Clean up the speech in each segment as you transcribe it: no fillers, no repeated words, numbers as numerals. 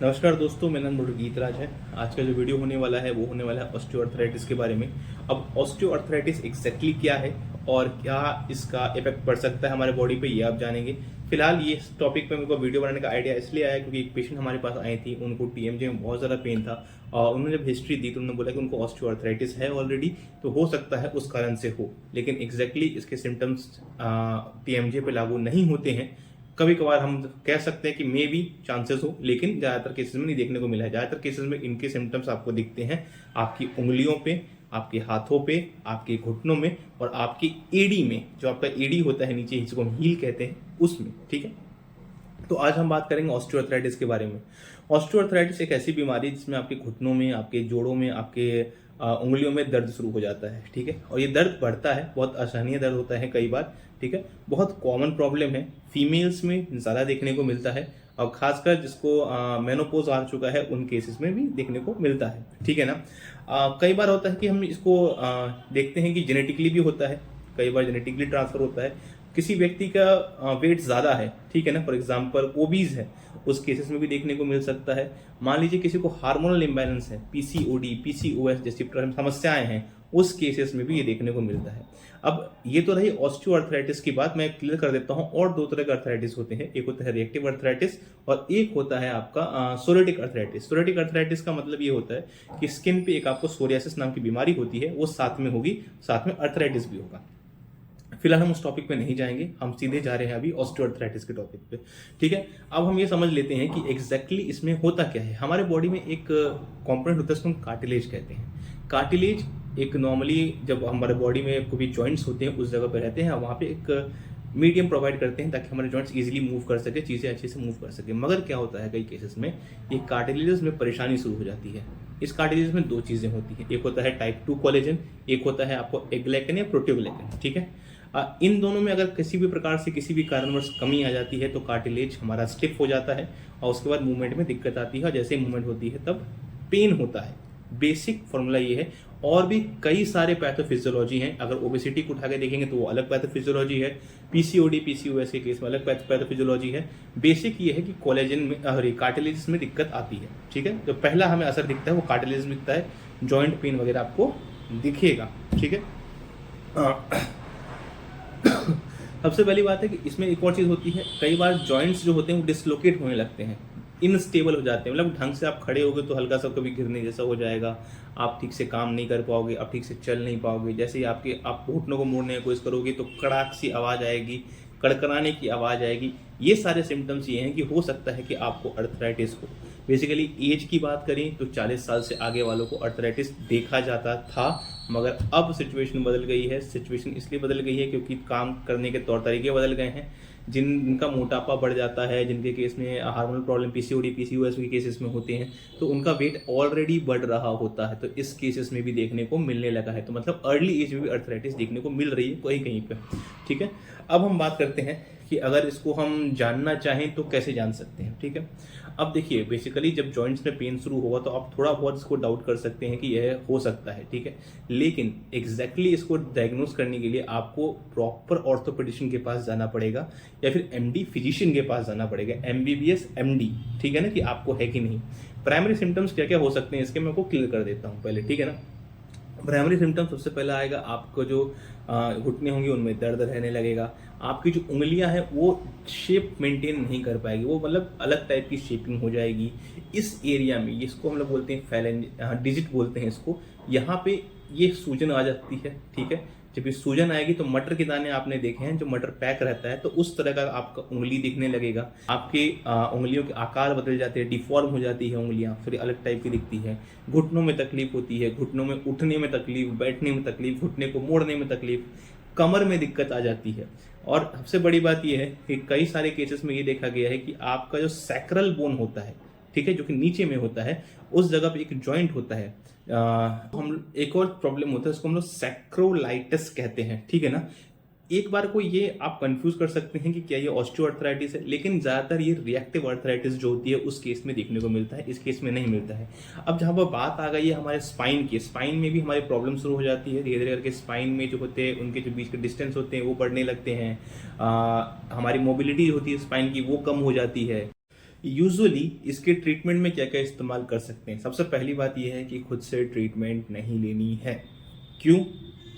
नमस्कार दोस्तों, मेरा नाम डॉक्टर गीतराज है। आज का जो वीडियो होने वाला है वो होने वाला है ऑस्टियोआर्थराइटिस के बारे में। अब ऑस्टियोआर्थराइटिस एग्जैक्टली क्या है और क्या इसका इफेक्ट पड़ सकता है हमारे बॉडी पे, ये आप जानेंगे। फिलहाल ये टॉपिक पे मेरे को वीडियो बनाने का आइडिया इसलिए आया क्योंकि एक पेशेंट हमारे पास आई थी, उनको टीएमजे में बहुत ज़्यादा पेन था और उन्होंने जब हिस्ट्री दी तो उन्होंने बोला कि उनको ऑस्टियोआर्थराइटिस है ऑलरेडी, तो हो सकता है उस कारण से हो। लेकिन एग्जैक्टली इसके सिम्टम्स टीएमजे पे लागू नहीं होते हैं। कभी कभार हम कह सकते हैं कि मे बी चांसेस हो, लेकिन ज़्यादातर केसेस में नहीं देखने को मिला है। ज़्यादातर केसेस में इनके सिम्टम्स आपको दिखते हैं आपकी उंगलियों पे, आपके हाथों पे, आपके घुटनों में और आपकी एडी में। जो आपका एडी होता है नीचे, जिसको हम हील कहते हैं, उसमें। ठीक है, तो आज हम बात करेंगे ऑस्टियोआर्थराइटिस के बारे में। ऑस्टियोआर्थराइटिस एक ऐसी बीमारी है जिसमें आपके घुटनों में, आपके जोड़ों में, आपके उंगलियों में दर्द शुरू हो जाता है। ठीक है, और ये दर्द बढ़ता है, बहुत असहनीय दर्द होता है कई बार। ठीक है, बहुत कॉमन प्रॉब्लम है, फीमेल्स में ज़्यादा देखने को मिलता है और खासकर जिसको मेनोपॉज आ चुका है उन केसेस में भी देखने को मिलता है। ठीक है ना। कई बार होता है कि हम इसको देखते हैं कि जेनेटिकली भी होता है, कई बार जेनेटिकली ट्रांसफर होता है। किसी व्यक्ति का वेट ज़्यादा है, ठीक है ना, फॉर एग्जांपल ओबीज है, उस केसेस में भी देखने को मिल सकता है। मान लीजिए किसी को हार्मोनल इम्बैलेंस है, पीसीओडी, पीसीओएस जैसी समस्याएं हैं, उस केसेस में भी ये देखने को मिलता है। अब ये तो रही ऑस्टियोआर्थराइटिस की बात, मैं क्लियर कर देता हूँ। और दो तरह के अर्थराइटिस होते हैं, एक होता है रिएक्टिव अर्थराइटिस और एक होता है आपका सोरेटिक अर्थराइटिस। सोरेटिक अर्थराइटिस का मतलब ये होता है कि स्किन पे एक आपको सोरियासिस नाम की बीमारी होती है, वो साथ में होगी, साथ में अर्थराइटिस भी होगा। फिलहाल हम उस टॉपिक पे नहीं जाएंगे, हम सीधे जा रहे हैं अभी ऑस्टियोआर्थराइटिस के टॉपिक पे। ठीक है, अब हम ये समझ लेते हैं कि एग्जैक्टली इसमें होता क्या है। हमारे बॉडी में एक कंपोनेंट होता है, उसको हम कार्टिलेज कहते हैं। कार्टिलेज एक नॉर्मली जब हमारे बॉडी में कोई भी जॉइंट्स होते हैं उस जगह पे रहते हैं, वहाँ पे एक मीडियम प्रोवाइड करते हैं ताकि हमारे जॉइंट्स इजीली मूव कर सके, चीज़ें अच्छे से मूव कर सके। मगर क्या होता है कई केसेस में ये कार्टिलेजेस में परेशानी शुरू हो जाती है। इस कार्टिलेज में दो चीज़ें होती हैं, एक होता है टाइप 2 कोलेजन, एक होता है आपको एग्लाइकन या प्रोटियोग्लाइकन। ठीक है, इन दोनों में अगर किसी भी प्रकार से किसी भी कारणवश कमी आ जाती है तो कार्टिलेज हमारा स्टिफ हो जाता है और उसके बाद मूवमेंट में दिक्कत आती है और जैसे ही मूवमेंट होती है तब पेन होता है। बेसिक फॉर्मूला ये है। और भी कई सारे पैथोफिजियोलॉजी हैं, अगर ओबेसिटी को उठा के देखेंगे तो वो अलग पैथोफिजियोलॉजी है, पीसीओडी पीसीओएस के केस में अलग पैथोफिजियोलॉजी है। बेसिक ये है कि कोलेजन में कार्टिलेज में दिक्कत आती है। ठीक है, जो पहला हमें असर दिखता है वो कार्टिलेज में दिखता है, जॉइंट पेन वगैरह आपको दिखेगा। ठीक है, सबसे पहली बात है कि इसमें एक और चीज़ होती है, कई बार जॉइंट्स जो होते हैं वो डिसलोकेट होने लगते हैं, इनस्टेबल हो जाते हैं। मतलब ढंग से आप खड़े होगे तो हल्का सा कभी गिरने जैसा हो जाएगा, आप ठीक से काम नहीं कर पाओगे, आप ठीक से चल नहीं पाओगे। जैसे ही आप घुटनों को मोड़ने की कोशिश करोगे तो कड़ाक सी आवाज़ आएगी, कड़कड़ाने की आवाज़ आएगी। ये सारे सिम्टम्स ये हैं कि हो सकता है कि आपको अर्थराइटिस हो। बेसिकली एज की बात करें तो 40 साल से आगे वालों को अर्थराइटिस देखा जाता था, मगर अब सिचुएशन बदल गई है। सिचुएशन इसलिए बदल गई है क्योंकि काम करने के तौर तरीके बदल गए हैं। जिनका मोटापा बढ़ जाता है, जिनके केस में हार्मोनल प्रॉब्लम पीसीओडी पीसीओएस के केसेस में होते हैं, तो उनका वेट ऑलरेडी बढ़ रहा होता है, तो इस केसेस में भी देखने को मिलने लगा है। तो मतलब अर्ली एज में भी अर्थराइटिस देखने को मिल रही है कहीं कहीं पे। ठीक है, अब हम बात करते हैं कि अगर इसको हम जानना चाहें तो कैसे जान सकते हैं। ठीक है, अब देखिए बेसिकली जब जॉइंट्स में पेन शुरू होगा तो आप थोड़ा बहुत इसको डाउट कर सकते हैं कि यह हो सकता है। ठीक है, लेकिन एग्जैक्टली इसको डायग्नोस करने के लिए आपको प्रॉपर ऑर्थोपेडिशियन के पास जाना पड़ेगा या फिर एमडी फिजिशियन के पास जाना पड़ेगा, एमबीबीएस एमडी। ठीक है ना, कि आपको है कि नहीं। प्राइमरी सिम्टम्स क्या क्या हो सकते हैं इसके मैं आपको क्लियर कर देता हूँ पहले। ठीक है ना, प्राइमरी सिम्टम सबसे पहला आएगा, आपको जो घुटने होंगे उनमें दर्द रहने लगेगा। आपकी जो उंगलियां हैं वो शेप मेंटेन नहीं कर पाएगी, वो मतलब अलग टाइप की शेपिंग हो जाएगी। इस एरिया में, इसको हम लोग बोलते हैं फैलेंज डिजिट बोलते हैं इसको, यहाँ पे ये सूजन आ जाती है। ठीक है, जब ये सूजन आएगी तो मटर के दाने आपने देखे हैं, जो मटर पैक रहता है, तो उस तरह का आपका उंगली दिखने लगेगा। आपके उंगलियों के आकार बदल जाते हैं, डिफॉर्म हो जाती है उंगलियां, फिर अलग टाइप की दिखती है। घुटनों में तकलीफ होती है, घुटनों में उठने में तकलीफ, बैठने में तकलीफ, घुटने को मोड़ने में तकलीफ, कमर में दिक्कत आ जाती है। और सबसे बड़ी बात यह है कि कई सारे केसेस में ये देखा गया है कि आपका जो सैक्रल बोन होता है, ठीक है, जो कि नीचे में होता है, उस जगह पे एक जॉइंट होता है। हम एक और प्रॉब्लम होता है, उसको हम लोग सैक्रोलाइटिस कहते हैं। ठीक है ना, एक बार को ये आप कंफ्यूज कर सकते हैं कि क्या ये ऑस्टियोआर्थराइटिस है, लेकिन ज़्यादातर ये रिएक्टिव अर्थराइटिस जो होती है उस केस में देखने को मिलता है, इस केस में नहीं मिलता है। अब जहाँ पर बात आ गई है हमारे स्पाइन की, स्पाइन में भी हमारी प्रॉब्लम शुरू हो जाती है धीरे धीरे करके। स्पाइन में जो होते हैं उनके जो बीच के डिस्टेंस होते हैं वो बढ़ने लगते हैं, हमारी मोबिलिटी होती है स्पाइन की वो कम हो जाती है। यूजुअली इसके ट्रीटमेंट में क्या क्या इस्तेमाल कर सकते हैं? सबसे पहली बात यह है कि खुद से ट्रीटमेंट नहीं लेनी है। क्यों?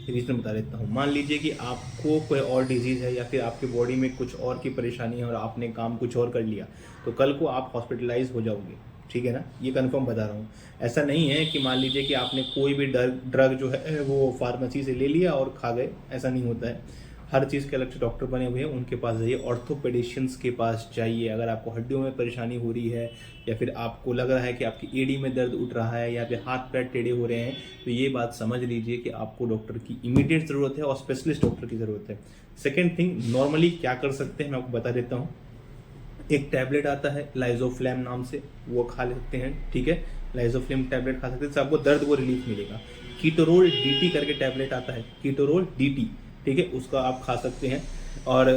रीज़न बता देता हूँ। मान लीजिए कि आपको कोई और डिजीज़ है या फिर आपकी बॉडी में कुछ और की परेशानी है और आपने काम कुछ और कर लिया, तो कल को आप हॉस्पिटलाइज हो जाओगे, ठीक है ना? ये कंफर्म बता रहा हूँ। ऐसा नहीं है कि मान लीजिए कि आपने कोई भी ड्रग जो है वो फार्मेसी से ले लिया और खा गए, ऐसा नहीं होता है। हर चीज़ के अलग से डॉक्टर बने हुए हैं, उनके पास जाइए, ऑर्थोपेडिशियंस के पास जाइए। अगर आपको हड्डियों में परेशानी हो रही है या फिर आपको लग रहा है कि आपकी एड़ी में दर्द उठ रहा है या फिर हाथ पैर टेढ़े हो रहे हैं, तो ये बात समझ लीजिए कि आपको डॉक्टर की इमीडिएट ज़रूरत है और स्पेशलिस्ट डॉक्टर की ज़रूरत है। सेकेंड थिंग, नॉर्मली क्या कर सकते हैं मैं आपको बता देता हूँ। एक टैबलेट आता है लाइजोफ्लेम नाम से, वो खा लेते हैं, ठीक है? लाइजोफ्लेम टैबलेट खा सकते हैं, आपको दर्द को रिलीफ मिलेगा। कीटोरोल डीटी करके टैबलेट आता है, कीटोरोल डीटी, ठीक है? उसका आप खा सकते हैं। और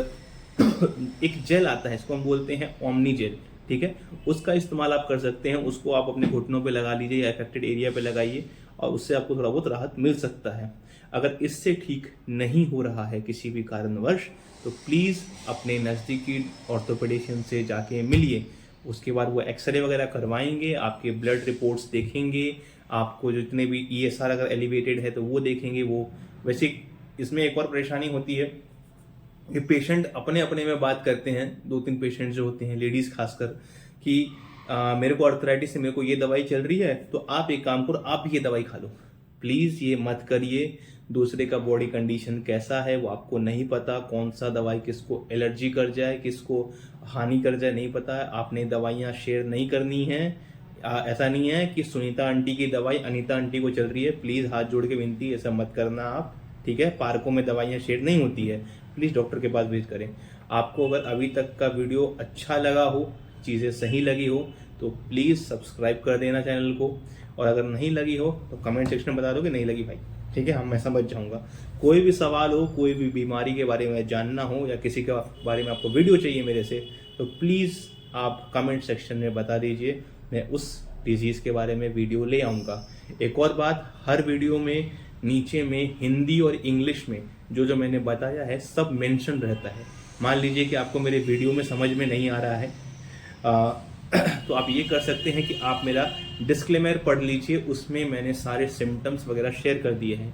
एक जेल आता है, इसको हम बोलते हैं ओमनी जेल, ठीक है? उसका इस्तेमाल आप कर सकते हैं। उसको आप अपने घुटनों पे लगा लीजिए या अफेक्टेड एरिया पे लगाइए और उससे आपको थोड़ा बहुत राहत मिल सकता है। अगर इससे ठीक नहीं हो रहा है किसी भी कारणवश, तो प्लीज़ अपने नज़दीकी ऑर्थोपेडिशियन से जाके मिलिए। उसके बाद वो एक्सरे वगैरह करवाएंगे, आपके ब्लड रिपोर्ट्स देखेंगे, आपको जितने भी ESR अगर एलिवेटेड है तो वो देखेंगे। वो वैसे इसमें एक और परेशानी होती है कि पेशेंट अपने अपने में बात करते हैं, 2-3 पेशेंट जो होते हैं, लेडीज़ खासकर, कि मेरे को अर्थराइटिस है, मेरे को ये दवाई चल रही है, तो आप एक काम करो, आप भी ये दवाई खा लो। प्लीज़ ये मत करिए। दूसरे का बॉडी कंडीशन कैसा है वो आपको नहीं पता, कौन सा दवाई किसको एलर्जी कर जाए, किसको हानि कर जाए, नहीं पता है। आपने दवाइयाँ शेयर नहीं करनी है। ऐसा नहीं है कि सुनीता आंटी की दवाई अनीता आंटी को चल रही है। प्लीज़ हाथ जोड़ के विनती, ऐसा मत करना आप, ठीक है? पार्कों में दवाइयाँ शेयर नहीं होती है। प्लीज़ डॉक्टर के पास विजिट करें। आपको अगर अभी तक का वीडियो अच्छा लगा हो, चीज़ें सही लगी हो, तो प्लीज़ सब्सक्राइब कर देना चैनल को। और अगर नहीं लगी हो तो कमेंट सेक्शन में बता दो कि नहीं लगी भाई, ठीक है? मैं समझ जाऊँगा। कोई भी सवाल हो, कोई भी बीमारी के बारे में जानना हो या किसी के बारे में आपको वीडियो चाहिए मेरे से, तो प्लीज़ आप कमेंट सेक्शन में बता दीजिए। मैं उस डिजीज़ के बारे में वीडियो ले आऊँगा। एक और बात, हर वीडियो में नीचे में हिंदी और इंग्लिश में जो मैंने बताया है सब मेंशन रहता है। मान लीजिए कि आपको मेरे वीडियो में समझ में नहीं आ रहा है, तो आप ये कर सकते हैं कि आप मेरा डिस्क्लेमर पढ़ लीजिए, उसमें मैंने सारे सिम्टम्स वगैरह शेयर कर दिए हैं।